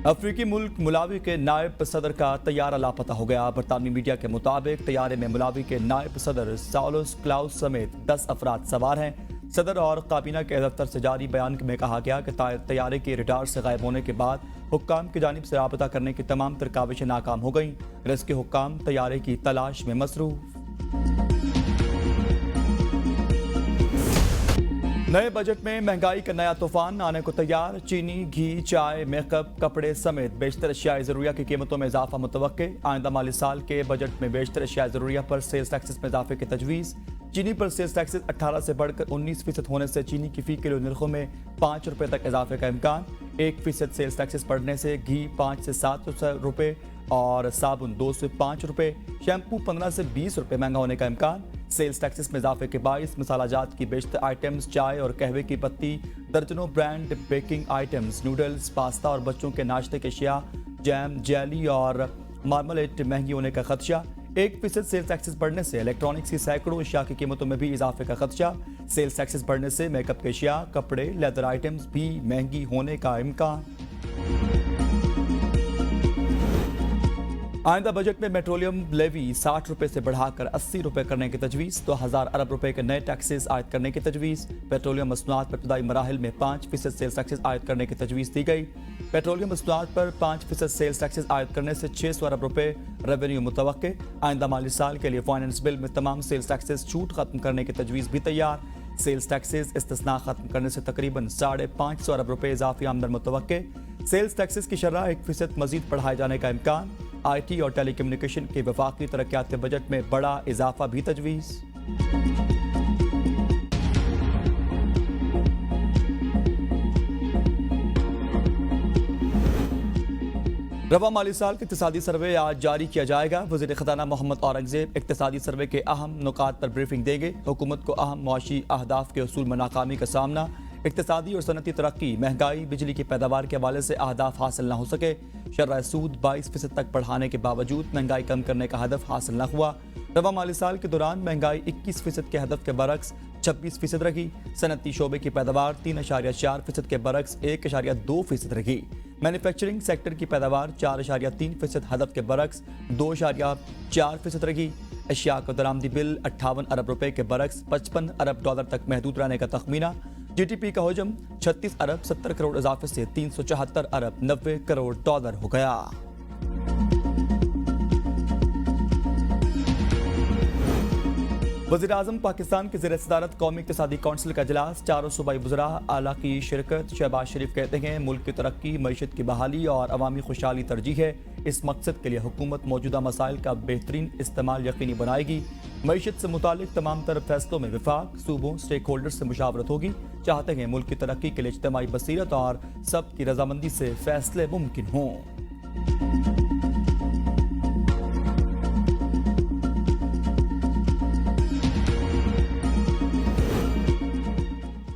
अफ्रीकी मुल्क मलावी के नायब सदर का तैयारा लापता हो गया। बरतानवी मीडिया के मुताबिक तैयारे में मलावी के नायब सदर साउलोस क्लाउस समेत 10 अफराद सवार हैं। सदर और काबीना के दफ्तर से जारी बयान में कहा गया कि तैयारे के रडार से गायब होने के बाद हुक्काम की जानिब से राबता करने की तमाम काविशें नाकाम हो गईं। रेस्क्यू हुक्काम तैयारे की तलाश में मसरूफ। नए बजट में महंगाई का नया तूफान आने को तैयार। चीनी, घी, चाय, मेकअप, कपड़े समेत बेशतर अशियाए ज़रूरिया की कीमतों में इजाफा मुतवक्के। आइंदा माली साल के बजट में बेशतर अशियाए ज़रूरिया पर सेल्स टैक्सेस में इजाफे की तजवीज़। चीनी पर सेल्स टैक्सेस 18 से बढ़कर 19% होने से चीनी की फी किलो नरखों में 5 रुपये तक इजाफे का इम्कान। 1% सेल्स टैक्सेस बढ़ने से घी 5 से 7 रुपये और साबुन 2 से 5 रुपये, शैम्पू 15 से 20 रुपये महंगा होने का इम्कान। सेल्स टैक्सेस में इजाफे के बाईस मसाला जात की बेशतर आइटम्स, चाय और कहवे की पत्ती, दर्जनों brand baking items, noodles, pasta और बच्चों के नाश्ते के अशिया, जैम, जेली और मार्मलेट महंगी होने का खदशा। 1% सेल्स टैक्सेस बढ़ने से इलेक्ट्रॉनिक्स की सैकड़ों अशिया की कीमतों में भी इजाफे का खदशा। सेल्स टैक्सेस बढ़ने से मेकअप के अशिया, कपड़े, लेदर आइटम्स भी महंगी होने का इम्कान। आइंदा बजट में पेट्रोलियम लेवी 60 रुपये से बढ़ाकर 80 रुपये करने की तजवीज़। 2000 अरब रुपए के नए टैक्सेस आयद करने की तजवीज़। पेट्रोलियम मसनूआत पर इब्तदाई मराहिल में 5% सेल्स टैक्सेस आयद करने की तजवीज़ दी गई। पेट्रोलियम मसनूआत पर 5% सेल्स टैक्सेस आयद करने से 600 अरब रुपए रेवेन्यू मुतवक्के। आइंदा माली साल के लिए फाइनेंस बिल में तमाम सेल्स टैक्सेस छूट खत्म करने की तजवीज़ भी तैयार। सेल्स टैक्सेस इस्तिस्ना खत्म करने से तकरीबन 550 अरब रुपए इजाफी आमदन मुतवक्के। सेल्स टैक्सेस की शरह 1% मजीद बढ़ाए जाने का इम्कान। IT और टेली कम्युनिकेशन के वफाकी तरक्याती बजट में बड़ा इजाफा भी तजवीज़। रवा माली साल के इक़्तिसादी सर्वे आज जारी किया जाएगा। वज़ीर ख़ज़ाना मोहम्मद औरंगज़ेब इक़्तिसादी सर्वे के अहम नुकात पर ब्रीफिंग देंगे। हुकूमत को अहम मुआशी अहदाफ के उसूल में नाकामी का सामना। इक़्तिसादी और सनती तरक्की, महंगाई, बिजली की पैदावार के हवाले से अहदाफ हासिल न हो सके। शर्राए सूद 22% तक बढ़ाने के बावजूद महंगाई कम करने का हदफ हासिल न हुआ। रवा माली साल के दौरान महंगाई 21% के हदफ के बरक्स 26% रही। सनती शोबे की पैदावार 3.4% के बरक्स 1.2% रही। मैन्युफैक्चरिंग सेक्टर की पैदावार 4.3% हदफ के बरक्स 2.4% रही। अशिया का दरामदी बिल 58 अरब रुपए के बरक्स 55 अरब डॉलर तक महदूद रहने का तखमीना। GDP का हजम 36 अरब 70 करोड़ इजाफे से 374 अरब 90 करोड़ डॉलर हो गया। वज़ीर आज़म पाकिस्तान की ज़ेर सदारत कौमी इक़्तिसादी कौंसिल का इजलास, चारों सूबाई वज़रा आला की शिरकत। शहबाज शरीफ कहते हैं मुल्क की तरक्की, मईशत की बहाली और अवामी खुशहाली तरजीह है। इस मकसद के लिए हुकूमत मौजूदा मसाइल का बेहतरीन इस्तेमाल यकीनी बनाएगी। मईशत से मुतालिक तमाम तरह फैसलों में विफाक, सूबों, स्टेक होल्डर से मुशावरत होगी। चाहते हैं मुल्क की तरक्की के लिए इज्तिमाई बसीरत और सब की रजामंदी से फैसले मुमकिन हों।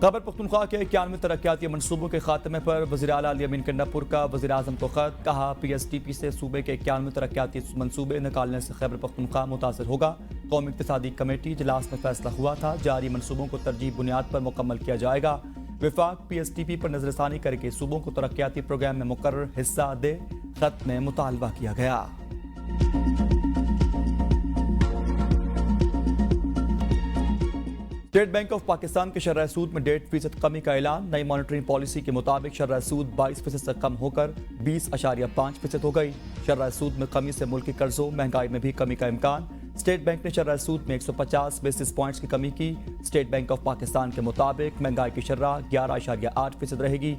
खैबर पख्तूनख्वा के 91 तरक्याती मनसूबों के खात्मे पर वज़ीर आला अली अमीन कंडापुर का वज़ीर आज़म को ख़त। कहा PSTP से सूबे के 91 तरक्याती मनसूबे निकालने से खैबर पख्तूनख्वा मुतासर होगा। कौमी इक़्तिसादी कमेटी इजलास में फैसला हुआ था, जारी मनसूबों को तरजीह बुनियाद पर मुकम्मल किया जाएगा। विफाक PSTP पर नजरसानी करके सूबों को तरक्याती प्रोग्राम में मुकर्रर हिस्सा दे। खत में मुतालबा किया गया। स्टेट बैंक ऑफ पाकिस्तान के शर्राए सूद में 1.5% कमी का ऐलान। नई मॉनिटरिंग पॉलिसी के मुताबिक शर्राए सूद 22% से कम होकर 20.5% हो गई। शर्राए सूद में कमी से मुल्की कर्जों, महंगाई में भी कमी का इम्कान। स्टेट बैंक ने शर्राए सूद में 150 बेसिस पॉइंट्स की कमी की। स्टेट बैंक ऑफ पाकिस्तान के मुताबिक महंगाई की शर्रा 11.8% रहेगी।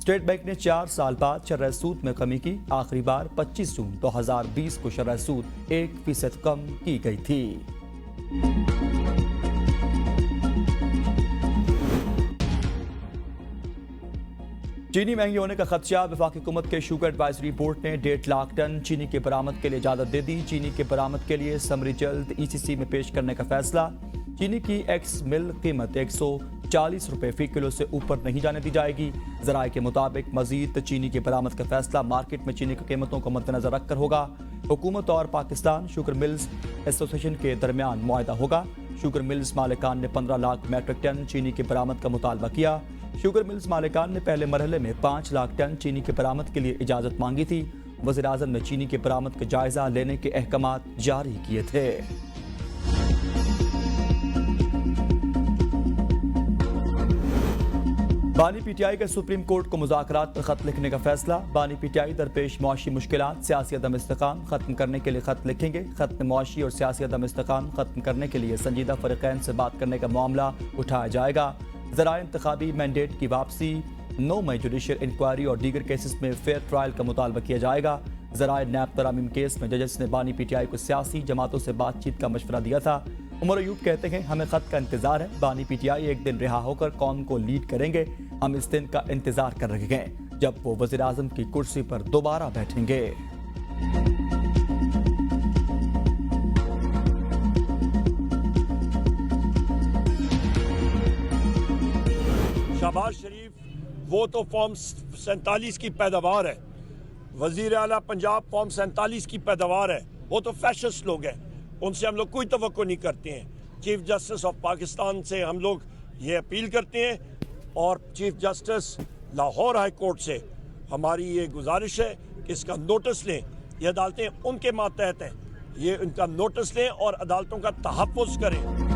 स्टेट बैंक ने 4 साल बाद शर्राए सूद में कमी की। आखिरी बार 25 जून 2020 को शर्राए सूद 1% कम की गई थी। चीनी महंगी होने का खदशा। वफाकी हुकूमत के शुगर एडवाइजरी बोर्ड ने 1.5 लाख टन चीनी के बरामद के लिए इजाज़त दे दी। चीनी के बरामद के लिए समरी जल्द ECC में पेश करने का फैसला। चीनी की एक्स मिल कीमत 140 रुपये फी किलो से ऊपर नहीं जाने दी जाएगी। ज़राए के मुताबिक मजीद चीनी की बरामद का फैसला मार्केट में चीनी की कीमतों को मद्देनजर रखकर होगा। हुकूमत और पाकिस्तान शुगर मिल्स एसोसिएशन के दरमियान मुआहदा होगा। शुगर मिल्स मालिकान ने 15 लाख मैट्रिक टन चीनी की बरामद का मुतालबा किया। शुगर मिल्स मालिकान ने पहले मरहले में 5 लाख टन चीनी की बरामद के लिए इजाजत मांगी थी। वज़ीर-ए-आज़म ने चीनी की बरामद का जायजा लेने के अहकामात जारी किए थे। बानी पीटीआई का सुप्रीम कोर्ट को मुज़ाकरात पर खत लिखने का फैसला। बानी पीटीआई दरपेश मुआशी मुश्किलात, सियासी अदम इस्तेकाम खत्म करने के लिए खत लिखेंगे। खत में मुआशी और सियासी अदम इस्तेकाम खत्म करने के लिए संजीदा फरीक़ैन से बात करने का मामला उठाया जाएगा। ज़राए इंतखाबी मैंडेट की वापसी, 9 मई जुडिशल इंक्वायरी और दीगर केसेस में फेयर ट्रायल का मुतालबा किया जाएगा। ज़राए नैब तरामीम केस में जजेस ने बानी पीटीआई को सियासी जमातों से बातचीत का मशवरा दिया था। उमर अयूब कहते हैं, हमें खत का इंतजार है। बानी पीटीआई एक दिन रिहा होकर कौम को लीड करेंगे। हम इस दिन का इंतजार कर रहे हैं जब वो वज़ीर आज़म की कुर्सी पर दोबारा बैठेंगे। शहबाज शरीफ वो तो फॉर्म 47 की पैदावार है, वजीर आला पंजाब फॉर्म 47 की पैदावार है। वो तो फैशिस्ट लोग हैं, उनसे हम लोग कोई तवक्को नहीं करते हैं। चीफ जस्टिस ऑफ पाकिस्तान से हम लोग ये अपील करते हैं और chief justice Lahore high court से हमारी ये गुजारिश है कि इसका नोटिस लें। ये अदालतें उनके मातहत हैं, ये इनका नोटिस लें और अदालतों का तहफ़्फ़ुज़ करें।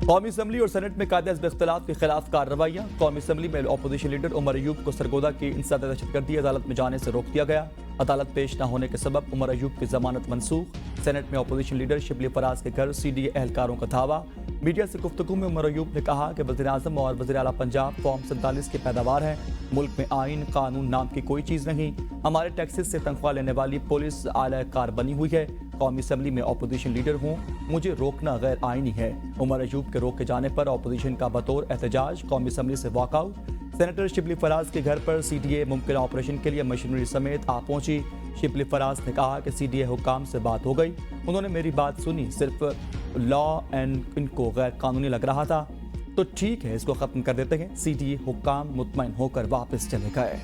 कौमी असम्बली और सेनेट में कायदे हिज़्ब इख्तिलाफ के खिलाफ कार्रवाइयाँ। कौमी असम्बली में अपोजिशन लीडर उमर अयूब को सरगोदा की इंसदाद दहशतगर्दी अदालत में जाने से रोक दिया गया। अदालत पेश न होने के सबब उमर अयूब की जमानत मनसूख। सेनेट में अपोजिशन लीडर शिबली फराज के घर CDA एहलकारों का धावा। मीडिया से गुफ्तगू में उमर अयूब ने कहा कि वज़ीर आज़म और वज़ीर आला पंजाब फॉर्म 47 की पैदावार हैं। मुल्क में आइन कानून नाम की कोई चीज़ नहीं। हमारे टैक्सेस से तनख्वाह लेने वाली पुलिस आला कार बनी हुई है। कौमी असम्बली में अपोजिशन लीडर हूँ, मुझे रोकना गैर आइनी है। उमर अयूब के रोके जाने पर अपोजिशन का बतौर एहतजाज कौमी असम्बली से वॉकआउट। सेनेटर शिबली फराज के घर पर CDA मुमकिन ऑपरेशन के लिए मशीनरी समेत आ पहुंची। शिबली फराज ने कहा कि CDA हुकाम से बात हो गई, उन्होंने मेरी बात सुनी, सिर्फ लॉ एंड इनको गैर कानूनी लग रहा था तो ठीक है, इसको ख़त्म कर देते हैं। CDA हुकाम मुतमईन होकर वापस चले गए।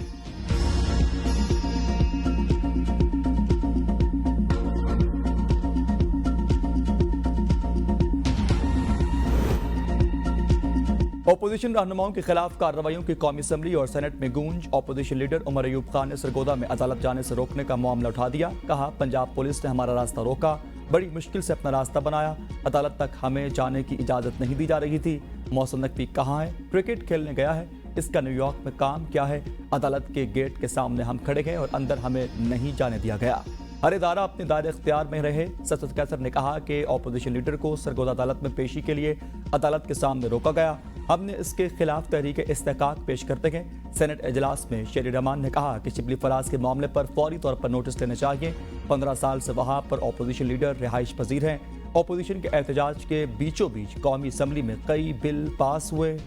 अपोजिशन रहनुमाओं के खिलाफ कार्रवाइयों की कौमी असम्बली और सेनेट में गूंज। अपोजिशन लीडर उमर अयूब खान ने सरगोदा में अदालत जाने से रोकने का मामला उठा दिया। कहा, पंजाब पुलिस ने हमारा रास्ता रोका, बड़ी मुश्किल से अपना रास्ता बनाया। अदालत तक हमें जाने की इजाज़त नहीं दी जा रही थी। मौसम नकवी कहाँ है? क्रिकेट खेलने गया है, इसका न्यूयॉर्क में काम क्या है? अदालत के गेट के सामने हम खड़े गए और अंदर हमें नहीं जाने दिया गया। हर इदारा अपने दायरे इख्तियार में रहे। ससद कैसर ने कहा कि अपोजिशन लीडर को सरगोदा अदालत में पेशी के लिए अदालत के सामने रोका गया। हमने इसके खिलाफ तहरीक इस्तेकाक पेश करते हैं। सेनेट इजलास में शेर रहमान ने कहा कि शिबली फराज के मामले पर फौरी तौर पर नोटिस लेना चाहिए। 15 साल से वहाँ पर अपोजिशन लीडर रिहाइश पजीर हैं। अपोजिशन के एहतजाज के बीचों बीच कौमी असम्बली में कई बिल पास हुए।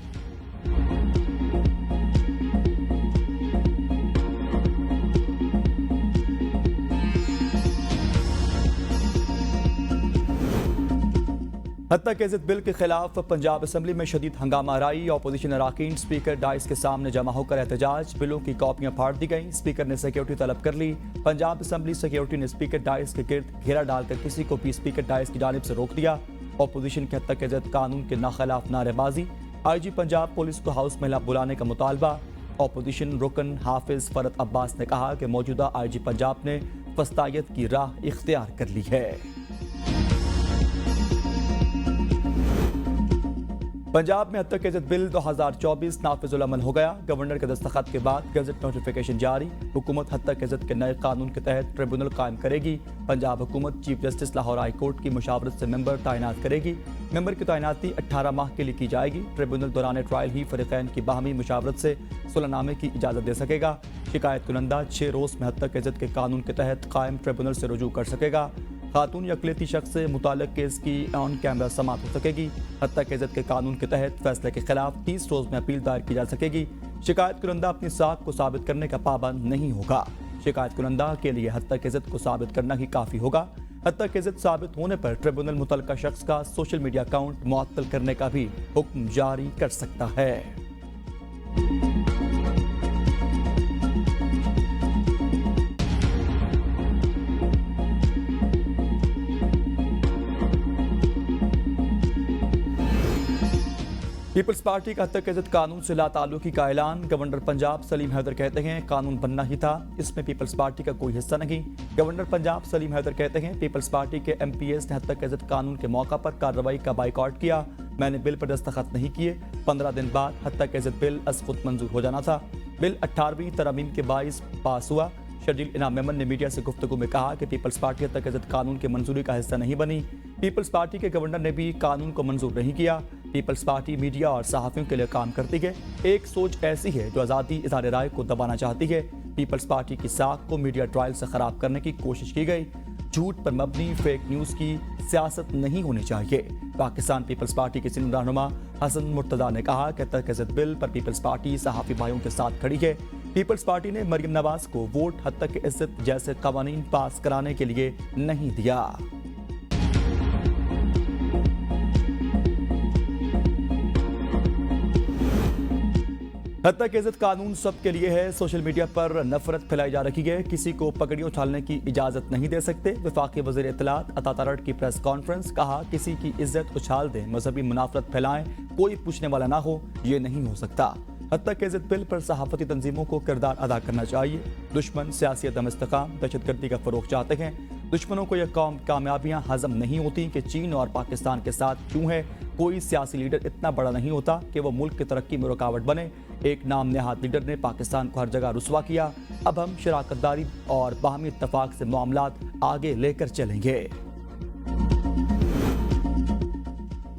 हत्या के ज़िद बिल के खिलाफ पंजाब असम्बली में शदीद हंगामा राई। अपोजिशन अरकान स्पीकर डाइस के सामने जमा होकर एहतजाज। बिलों की कॉपियां फाड़ दी गईं। स्पीकर ने सिक्योरिटी तलब कर ली। पंजाब असम्बली सिक्योरिटी ने स्पीकर डाइस के गिर्द घेरा डालकर किसी को भी स्पीकर डाइस की जानिब से रोक दिया। अपोजिशन के हत्या के ज़िद कानून के नाखिलाफ नारेबाजी। IG पंजाब पुलिस को हाउस में बुलाने का मुतालबा। अपोजिशन रुकन हाफिज फरत अब्बास ने कहा कि मौजूदा IG पंजाब ने फस्तायत की राह इख्तियार कर ली है। पंजाब में हत्या के ज़िद बिल 2024 नाफिजुल अमल हो गया। गवर्नर के दस्तखत के बाद गजट नोटिफिकेशन जारी। हुकूमत हत्या के ज़िद के नए कानून के तहत ट्रिब्यूनल कायम करेगी। पंजाब हुकूमत chief justice Lahore high court की मुशावरत से मेंबर तैनात करेगी। मेंबर की तैनाती 18 माह के लिए की जाएगी। ट्रिब्यूनल दौरान ट्रायल ही फरीक़ैन की बाहमी मुशावरत से सुलहनामे की इजाज़त दे सकेगा। शिकायत कुनंदा 6 रोज़ में हत्या के ज़िद के कानून के तहत कायम ट्रिब्यूनल से रुजू कर सकेगा। खातून या अक़लियती शख्स से मुताल्लिक़ केस की ऑन कैमरा समाअत हो सकेगी। हत्या के ज़िद के कानून के तहत फैसले के खिलाफ 30 रोज़ में अपील दायर की जा सकेगी। शिकायत कुनंदा अपनी साख को साबित करने का पाबंद नहीं होगा। शिकायत कुनंदा के लिए हत्या के ज़िद को साबित करना ही काफ़ी होगा। हत्या के ज़िद साबित होने पर ट्रिब्यूनल मुतल्लिका शख्स का सोशल मीडिया अकाउंट मुअत्तल करने का भी हुक्म जारी कर सकता है। پیپلز پارٹی کا تک عزت قانون سے لا تعلقی کا اعلان گورنر پنجاب سلیم حیدر کہتے ہیں قانون بننا ہی تھا، اس میں پیپلز پارٹی کا کوئی حصہ نہیں۔ گورنر پنجاب سلیم حیدر کہتے ہیں پیپلز پارٹی کے ایم پی ایس نے حد تک عزت قانون کے موقع پر کارروائی کا بائیکاٹ کیا، میں نے بل پر دستخط نہیں کیے، 15 دن بعد حد تک عزت بل از خود منظور ہو جانا تھا۔ بل 18ویں ترامیم کے باعث پاس ہوا۔ شرجیل انعام میمن نے میڈیا سے گفتگو میں کہا کہ پیپلز پارٹی حد تک عزت قانون کے منظوری کا حصہ نہیں بنی، پیپلز پارٹی کے گورنر نے بھی قانون کو منظور نہیں کیا۔ پیپلز پارٹی میڈیا اور صحافیوں کے لیے کام کرتی ہے، ایک سوچ ایسی ہے جو آزادی اظہار رائے کو دبانا چاہتی ہے۔ پیپلز پارٹی کی ساکھ کو میڈیا ٹرائل سے خراب کرنے کی کوشش کی گئی، جھوٹ پر مبنی فیک نیوز کی سیاست نہیں ہونی چاہیے۔ پاکستان پیپلز پارٹی کے سینئر رہنما حسن مرتضیٰ نے کہا کہ ترک عزت بل پر پیپلز پارٹی صحافی بھائیوں کے ساتھ کھڑی ہے۔ پیپلز پارٹی نے مریم نواز کو ووٹ حد تک عزت جیسے قوانین پاس کرانے کے لیے نہیں دیا۔ حد تک عزت قانون سب کے لیے ہے، سوشل میڈیا پر نفرت پھیلائی جا رہی ہے، کسی کو پگڑی اچھالنے کی اجازت نہیں دے سکتے۔ وفاقی وزیر اطلاعات عطا ترڑ کی پریس کانفرنس، کہا کسی کی عزت اچھال دیں، مذہبی منافرت پھیلائیں، کوئی پوچھنے والا نہ ہو، یہ نہیں ہو سکتا۔ حد تک عزت بل پر صحافتی تنظیموں کو کردار ادا کرنا چاہیے۔ دشمن سیاسی عدم استحکام، دہشت گردی کا فروغ چاہتے ہیں۔ دشمنوں کو یہ کامیابیاں ہضم نہیں ہوتی کہ چین اور پاکستان کے ساتھ کیوں ہے۔ کوئی سیاسی لیڈر اتنا بڑا نہیں ہوتا کہ وہ ملک کی ترقی میں رکاوٹ بنے۔ ایک نام نہاد لیڈر نے پاکستان کو ہر جگہ رسوا کیا، اب ہم شراکت داری اور باہمی اتفاق سے معاملات آگے لے کر چلیں گے۔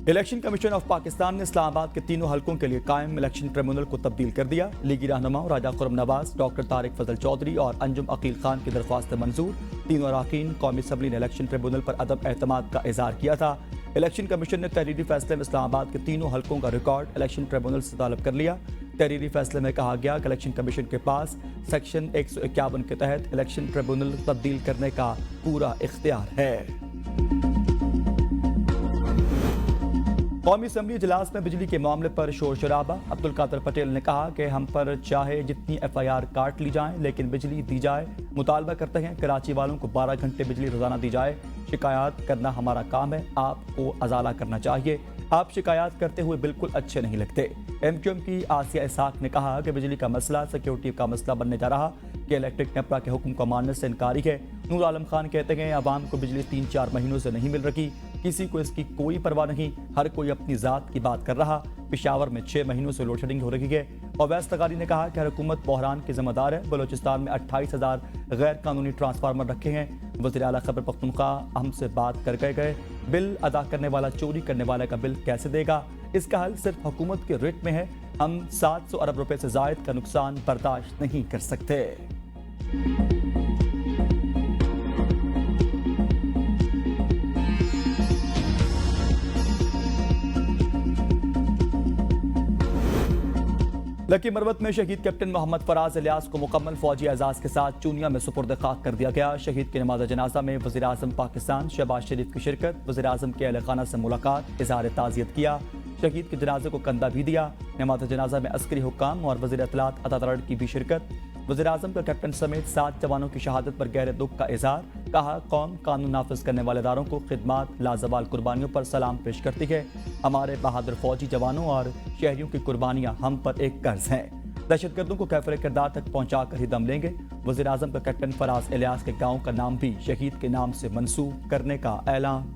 الیکشن کمیشن آف پاکستان نے اسلام آباد کے تینوں حلقوں کے لیے قائم الیکشن ٹریبیونل کو تبدیل کر دیا۔ لیگی رہنما راجہ خرم نواز، ڈاکٹر طارق فضل چودھری اور انجم عقیل خان کی درخواست منظور۔ تینوں اراکین قومی اسمبلی نے الیکشن ٹریبیونل پر عدم اعتماد کا اظہار کیا تھا۔ الیکشن کمیشن نے تحریری فیصلے میں اسلام آباد کے تینوں حلقوں کا ریکارڈ الیکشن ٹریبیونل سے طلب کر لیا۔ تحریری فیصلے میں کہا گیا کہ الیکشن کمیشن کے پاس سیکشن 151 کے تحت الیکشن ٹریبیونل تبدیل کرنے کا پورا اختیار ہے۔ قومی اسمبلی اجلاس میں بجلی کے معاملے پر شور شرابہ، عبد القادر پٹیل نے کہا کہ ہم پر چاہے جتنی ایف آئی آر کاٹ لی جائیں لیکن بجلی دی جائے۔ مطالبہ کرتے ہیں کراچی والوں کو 12 گھنٹے بجلی روزانہ دی جائے۔ شکایات کرنا ہمارا کام ہے، آپ کو ازالہ کرنا چاہیے، آپ شکایات کرتے ہوئے بالکل اچھے نہیں لگتے۔ ایم کیو ایم کی آسیہ اسحاق نے کہا کہ بجلی کا مسئلہ سیکیورٹی کا مسئلہ بننے جا رہا، کہ الیکٹرک نیپرا کے حکم کو ماننے سے انکاری ہے۔ نور عالم خان کہتے ہیں عوام کو بجلی 3-4 مہینوں سے نہیں مل رہی، کسی کو اس کی کوئی پرواہ نہیں، ہر کوئی اپنی ذات کی بات کر رہا۔ پشاور میں 6 مہینوں سے لوڈ شیڈنگ ہو رہی ہے۔ اویس تغاری نے کہا کہ حکومت بحران کی ذمہ دار ہے، بلوچستان میں 28,000 غیر قانونی ٹرانسفارمر رکھے ہیں۔ وزیر اعلیٰ خیبر پختونخوا ہم سے بات کر گئے، بل ادا کرنے والا چوری کرنے والے کا بل کیسے دے گا؟ اس کا حل صرف حکومت کے ریٹ میں ہے، ہم 700 ارب روپے سے زائد کا نقصان برداشت نہیں کر سکتے۔ لکی مروت میں شہید کیپٹن محمد فراز الیاس کو مکمل فوجی اعزاز کے ساتھ چونیا میں سپرد خاک کر دیا گیا۔ شہید کی نماز جنازہ میں وزیر اعظم پاکستان شہباز شریف کی شرکت، وزیر اعظم کے اہل خانہ سے ملاقات، اظہار تعزیت کیا، شہید کے جنازے کو کندھا بھی دیا۔ نماز جنازہ میں عسکری حکام اور وزیر اطلاعات عطا ترڑ کی بھی شرکت۔ وزیر اعظم کا کیپٹن سمیت 7 جوانوں کی شہادت پر گہرے دکھ کا اظہار، کہا قوم قانون نافذ کرنے والے اداروں کو خدمات لازوال قربانیوں پر سلام پیش کرتی ہے۔ ہمارے بہادر فوجی جوانوں اور شہریوں کی قربانیاں ہم پر ایک قرض ہیں، دہشت گردوں کو کیفر کردار تک پہنچا کر ہی دم لیں گے۔ وزیر اعظم کا کیپٹن فراز الیاس کے گاؤں کا نام بھی شہید کے نام سے منسوب کرنے کا اعلان۔